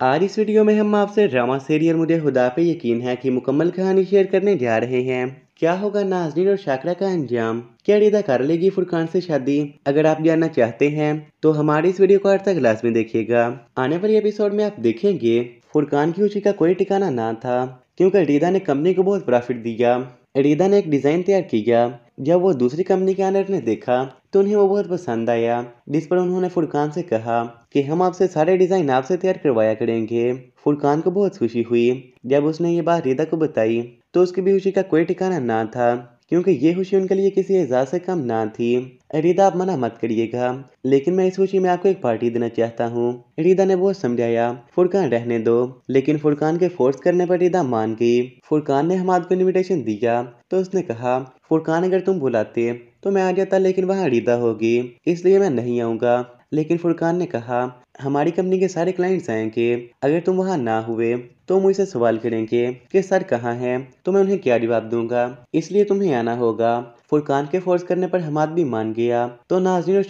आज इस वीडियो में हम आपसे ड्रामा सीरियल मुझे खुदा पे यकीन है की मुकम्मल कहानी शेयर करने जा रहे हैं। क्या होगा नाज़नीन और शाकरा का अंजाम? क्या रिदा कर लेगी फुरकान से शादी? अगर आप जानना चाहते हैं तो हमारी इस वीडियो को आखिर तक लाजमी देखिएगा। आने वाले एपिसोड में आप देखेंगे फुरकान की खुशी का कोई ठिकाना ना था, क्योंकि रिदा ने कंपनी को बहुत प्रॉफिट दिया। रिदा ने एक डिज़ाइन तैयार किया। जब वो दूसरी कंपनी के ऑनर ने देखा तो उन्हें वो बहुत पसंद आया, जिस पर उन्होंने फुरकान से कहा कि हम आपसे सारे डिज़ाइन आपसे तैयार करवाया करेंगे। फुरकान को बहुत खुशी हुई जब उसने ये बात रिदा को बताई, तो उसकी भी खुशी का कोई ठिकाना ना था, क्योंकि ये खुशी उनके लिए किसी एजाज से कम ना थी। रिदा आप मना मत करिएगा, लेकिन मैं इस खुशी में आपको एक पार्टी देना चाहता हूँ। रिदा ने बहुत समझाया, फुरकान रहने दो, लेकिन फुरकान के फोर्स करने पर रिदा मान गई। फुरकान ने हमाद को इनविटेशन दिया तो उसने कहा, फुरकान अगर तुम बुलाते तो मैं आ जाता, लेकिन वहाँ रिदा होगी इसलिए मैं नहीं आऊँगा। लेकिन फुरकान ने कहा, हमारी कंपनी के सारे क्लाइंट्स आएंगे, अगर तुम वहाँ ना हुए तो मुझसे सवाल करेंगे कि सर कहाँ हैं, तो मैं उन्हें क्या जवाब दूंगा, इसलिए तुम्हें आना होगा। फुरकान के फोर्स करने पर हमाद भी मान गया। तो नाज़रीन और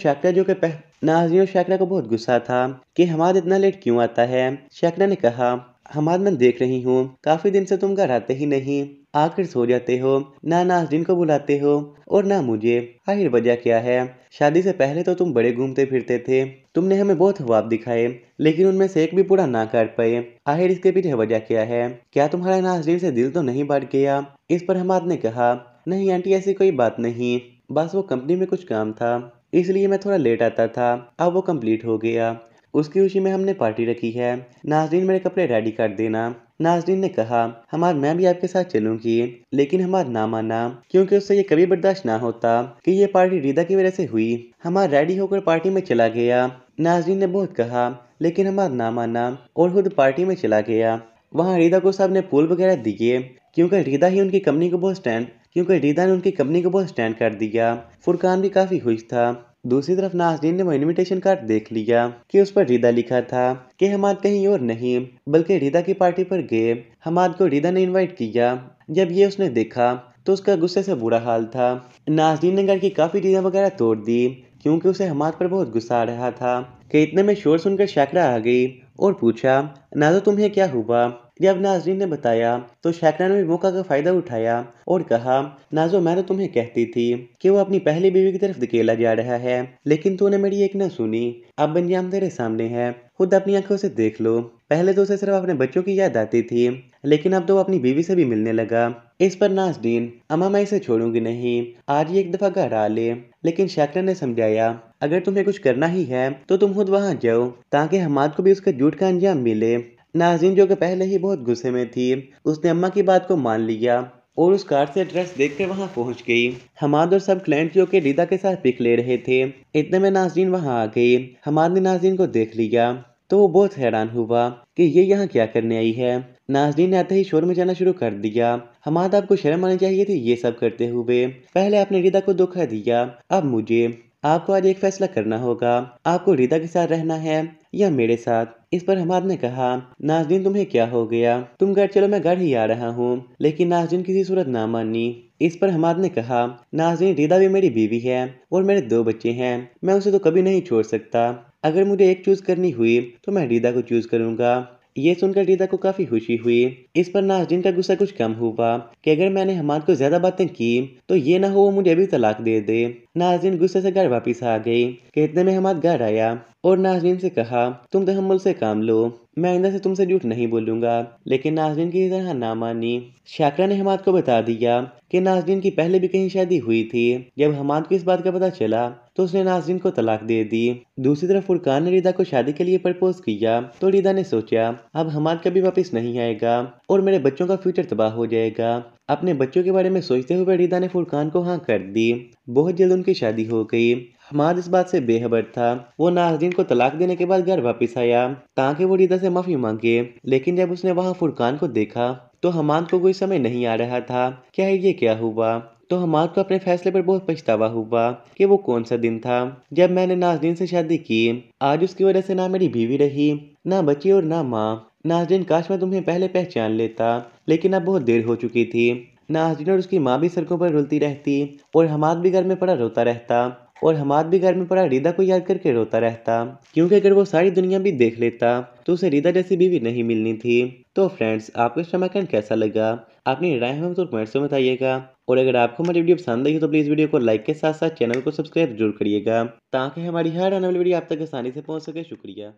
शाकरा को बहुत गुस्सा था कि हमाद इतना लेट क्यों आता है। शाकरा ने कहा, हमाद मैं देख रही हूँ काफी दिन से तुम घर आते ही नहीं, आकर सो जाते हो, ना नाज़रीन को बुलाते हो और ना मुझे। आखिर वजह क्या है? शादी से पहले तो तुम बड़े घूमते फिरते थे, तुमने हमें बहुत ख्वाब दिखाए, लेकिन उनमें से एक भी पूरा ना कर पाए। आखिर इसके पीछे वजह क्या है? क्या तुम्हारा नाज़रीन से दिल तो नहीं बढ़ गया? इस पर हमाद ने कहा, नहीं आंटी ऐसी कोई बात नहीं, बस वो कंपनी में कुछ काम था इसलिए मैं थोड़ा लेट आता था, अब वो कंप्लीट हो गया। उसकी खुशी में हमने पार्टी रखी है, नाज़रीन मेरे कपड़े रेडी कर देना। नाज़रीन ने कहा, हमार मैं भी आपके साथ चलूंगी, लेकिन हमार ना माना, क्योंकि उससे ये कभी बर्दाश्त ना होता कि ये पार्टी रिदा की वजह से हुई। हमार रेडी होकर पार्टी में चला गया। नाज़रीन ने बहुत कहा, लेकिन हमार ना माना और खुद पार्टी में चला गया। वहाँ रिदा को सबने फूल वगैरह दिए, क्योंकि रिदा ही उनकी कंपनी को बहुत स्टैंड क्योंकि रिदा ने उनकी कंपनी को बहुत स्टैंड कर दिया। फुरकान भी काफी खुश था। दूसरी तरफ नाज़रीन ने वो इनविटेशन कार्ड देख लिया कि उस पर रिदा लिखा था कि हमाद कहीं और नहीं बल्कि रिदा की पार्टी पर गए। हमाद को रिदा ने इनवाइट किया। जब ये उसने देखा तो उसका गुस्से से बुरा हाल था। नाज़रीन ने घर की काफी चीजें वगैरह तोड़ दी, क्योंकि उसे हमाद पर बहुत गुस्सा आ रहा था। कि इतने में शोर सुनकर शाकरा आ गई और पूछा, नाज़ो तुम्हें क्या हुआ? जब नाज़रीन ने बताया तो शाकरा ने भी मौका का फायदा उठाया और कहा, नाज़ो मैं तो तुम्हें कहती थी कि वो अपनी पहली बीवी की तरफ धकेला जा रहा है, लेकिन तूने मेरी एक न सुनी। अब अंजाम तेरे सामने है, खुद अपनी आंखों से देख लो। पहले तो उसे सिर्फ अपने बच्चों की याद आती थी, लेकिन अब तो वो अपनी बीवी से भी मिलने लगा। इस पर नाज़रीन, अम्मा मैं इसे छोड़ूंगी नहीं, आज ही एक दफा घर आ ले। लेकिन शाकरा ने समझाया, अगर तुम्हें कुछ करना ही है तो तुम खुद वहां जाओ, ताकि हमाद को भी उसके झूठ का अंजाम मिले। नाज़रीन जो कि पहले ही बहुत गुस्से में थी, उसने अम्मा की बात को मान लिया और उस कार से ड्रेस देखकर वहां पहुंच गई। हमाद और सब क्लाइंट जो कि रिदा के साथ पिक ले रहे थे, इतने में नाज़रीन वहां आ गई। हमाद ने नाज़रीन को देख लिया तो वो बहुत हैरान हुआ कि ये यहाँ क्या करने आई है। नाज़रीन ने आते ही शोर मचाना शुरू कर दिया। हमाद आपको शर्म आनी चाहिए थी ये सब करते हुए, पहले आपने रिदा को धोखा दिया, अब मुझे। आपको आज एक फैसला करना होगा, आपको रिदा के साथ रहना है या मेरे साथ। इस पर हमाद ने कहा, नाज़रीन तुम्हें क्या हो गया, तुम घर चलो मैं घर ही आ रहा हूँ। लेकिन नाज़रीन किसी सूरत ना मानी। इस पर हमाद ने कहा, नाज़रीन रिदा भी मेरी बीवी है और मेरे 2 बच्चे हैं, मैं उसे तो कभी नहीं छोड़ सकता। अगर मुझे एक चूज करनी हुई तो मैं रिदा को चूज करूंगा। ये सुनकर रिदा को काफी खुशी हुई। इस पर नाज़रीन का गुस्सा कुछ कम हुआ कि अगर मैंने हमाद को ज्यादा बातें की तो ये ना हो वो मुझे अभी तलाक दे दे। नाज़रीन गुस्से से घर वापस आ गई कि इतने में हमाद घर आया और नाज़रीन से कहा, तुम तहम्मुल से काम लो, मैं आइंदा से तुमसे झूठ नहीं बोलूंगा। लेकिन नाज़रीन की तरह ना मानी। शाकरा ने हमाद को बता दिया कि नाज़रीन की पहले भी कहीं शादी हुई थी। जब हमाद को इस बात का पता चला तो उसने नाज़रीन को तलाक दे दी। दूसरी तरफ फुरकान ने रिदा को शादी के लिए प्रपोज किया तो रिदा ने सोचा, अब हमाद कभी वापस नहीं आएगा और मेरे बच्चों का फ्यूचर तबाह हो जाएगा। अपने बच्चों के बारे में सोचते हुए रिदा ने फुरकान को हाँ कर दी। बहुत जल्द उनकी शादी हो गई। हमाद इस बात से बेखबर था। वो नाज़रीन को तलाक देने के बाद घर वापस आया ताकि वो रिदा से माफी मांगे, लेकिन जब उसने वहाँ फुरकान को देखा तो हमाद को कोई समय नहीं आ रहा था क्या ये क्या हुआ। तो हमाद को अपने फैसले पर बहुत पछतावा हुआ कि वो कौन सा दिन था जब मैंने नाज़रीन से शादी की। आज उसकी वजह से ना मेरी बीवी रही, ना बच्ची और ना माँ। नाज़रीन काश मैं तुम्हें पहले पहचान लेता, लेकिन अब बहुत देर हो चुकी थी। नाज़रीन और उसकी माँ भी सड़कों पर रुलती रहती और हमाद भी घर में पड़ा रोता रहता और हमाद भी घर में पड़ा रिदा को याद करके रोता रहता, क्योंकि अगर वो सारी दुनिया भी देख लेता तो उसे रिदा जैसी बीवी नहीं मिलनी थी। तो फ्रेंड्स, आपको इस ड्रामा कैसा लगा? अपनी राय हमें तो कमेंट्स में बताइएगा। और अगर आपको हमारी वीडियो पसंद आई हो तो प्लीज़ वीडियो को लाइक के साथ साथ चैनल को सब्सक्राइब जरूर करिएगा, ताकि हमारी हर आने वाली वीडियो आप तक आसानी से पहुंच सके। शुक्रिया।